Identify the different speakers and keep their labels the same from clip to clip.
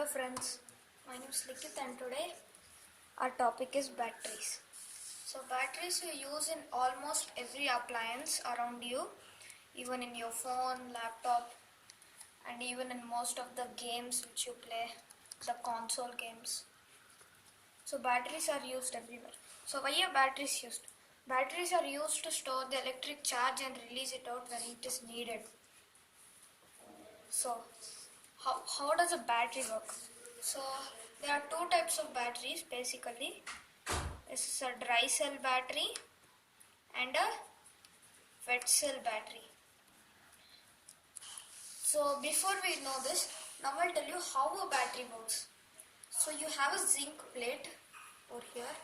Speaker 1: friends, my name is Likith and today our topic is batteries. So batteries you use in almost every appliance around you, even in your phone, laptop, and even in most of the games which you play, the console games. So batteries are used everywhere. So why are batteries used? Batteries are used to store the electric charge and release it out when it is needed. So how does a battery work? So there are two types of batteries basically. This is a dry cell battery and a wet cell battery. So before we know this, now I'll tell you how a battery works. So you have a zinc plate over here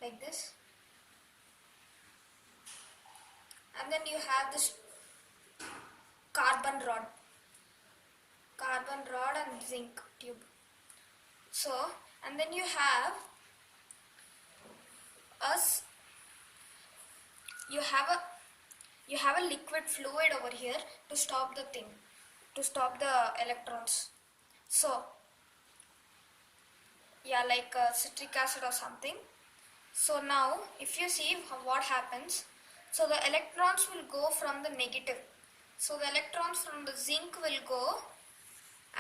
Speaker 1: like this, and then you have this carbon rod and zinc tube. So, and then you have a liquid fluid over here to stop the electrons. So yeah, like citric acid or something. So now if you see what happens, so the electrons will go from the negative. So the electrons from the zinc will go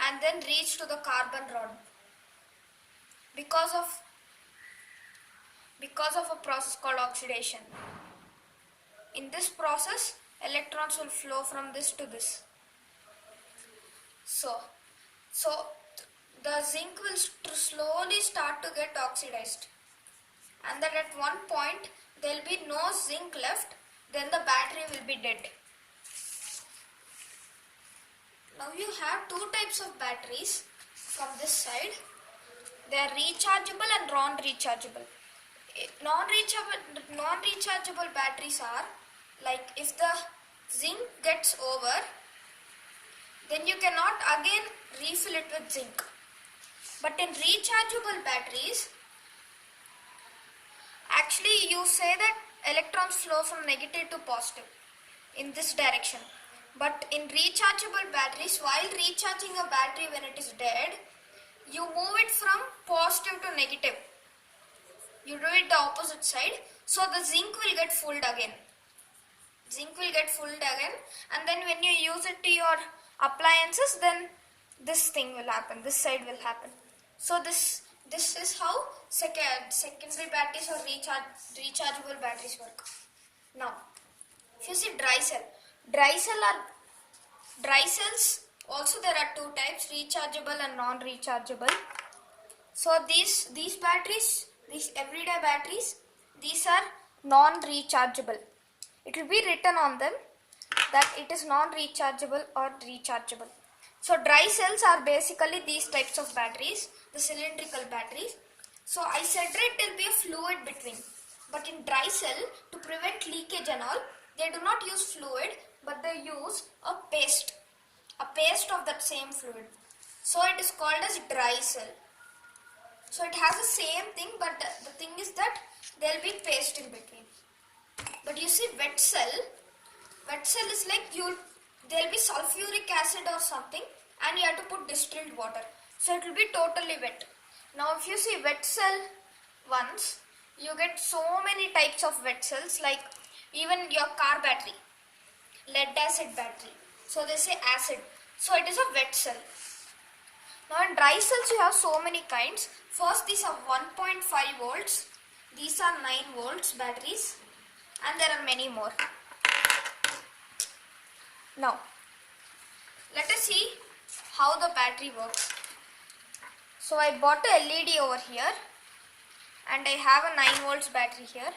Speaker 1: and then reach to the carbon rod because of a process called oxidation. In this process, electrons will flow from this to this. So the zinc will slowly start to get oxidized, and then at one point there will be no zinc left, then the battery will be dead. Now you have two types of batteries from this side. They are rechargeable and non-rechargeable. Non-rechargeable batteries are like if the zinc gets over, then you cannot again refill it with zinc. But in rechargeable batteries, actually you say that electrons flow from negative to positive in this direction. But in rechargeable batteries, while recharging a battery when it is dead, you move it from positive to negative. You do it the opposite side, so the zinc will get filled again. And then when you use it to your appliances, then this thing will happen, this side will happen. So this is how secondary batteries or rechargeable batteries work. Now, if you see dry cells also there are two types, rechargeable and non-rechargeable. So these batteries, these everyday batteries, these are non-rechargeable. It will be written on them that it is non-rechargeable or rechargeable. So dry cells are basically these types of batteries, the cylindrical batteries. So I said that there will be a fluid between. But in dry cell, to prevent leakage and all, they do not use fluid, but they use a paste of that same fluid. So it is called as dry cell. So it has the same thing, but the thing is that there will be paste in between. But you see wet cell is like there will be sulfuric acid or something, and you have to put distilled water. So it will be totally wet. Now if you see wet cell ones, you get so many types of wet cells, like even your car battery, lead acid battery. So they say acid. So it is a wet cell. Now in dry cells you have so many kinds. First, these are 1.5 volts. These are 9 volts batteries, and there are many more. Now let us see how the battery works. So I bought a LED over here, and I have a 9 volts battery here.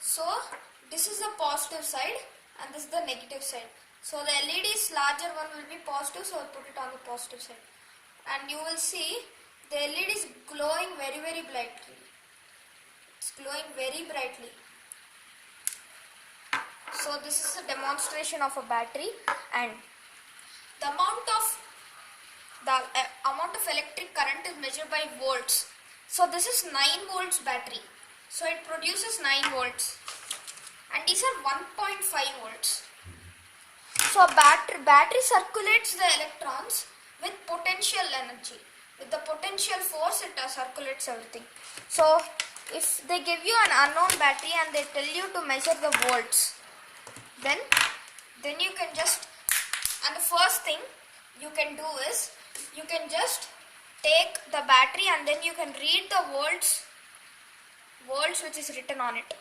Speaker 1: So this is the positive side and this is the negative side. So the LED's larger one will be positive, so I put it on the positive side. And you will see the LED is glowing very, very brightly. It's glowing very brightly. So this is a demonstration of a battery, and the amount of electric current is measured by volts. So this is 9 volts battery. So it produces 9 volts, and these are 1.5 volts. So battery circulates the electrons with potential energy. With the potential force, it circulates everything. So if they give you an unknown battery and they tell you to measure the volts, then you can just, and the first thing you can do is you can just take the battery and then you can read the volts which is written on it.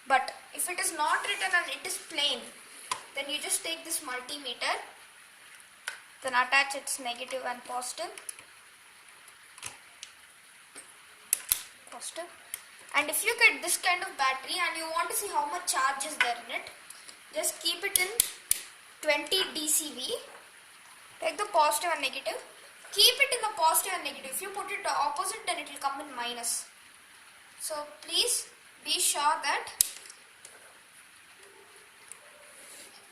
Speaker 1: But if it is not written and it is plain, then you just take this multimeter, then attach its negative and positive. And if you get this kind of battery and you want to see how much charge is there in it, just keep it in 20 dCV. Take the positive and negative. Keep it in the positive and negative. If you put it the opposite, then it will come in minus. So please be sure that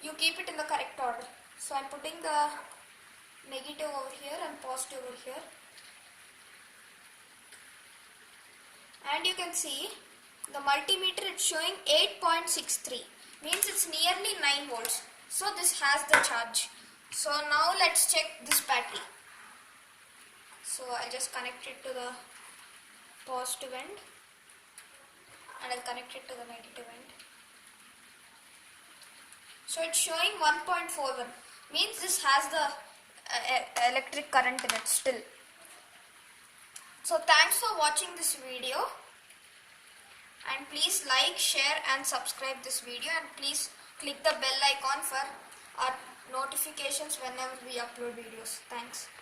Speaker 1: you keep it in the correct order. So I am putting the negative over here and positive over here. And you can see the multimeter is showing 8.63, means it's nearly 9 volts. So this has the charge. So now let's check this battery. So I'll just connect it to the positive end and I'll connect it to the negative end. So it's showing 1.41, means this has the electric current in it still. So thanks for watching this video, and please like, share and subscribe this video, and please click the bell icon for our notifications whenever we upload videos. Thanks.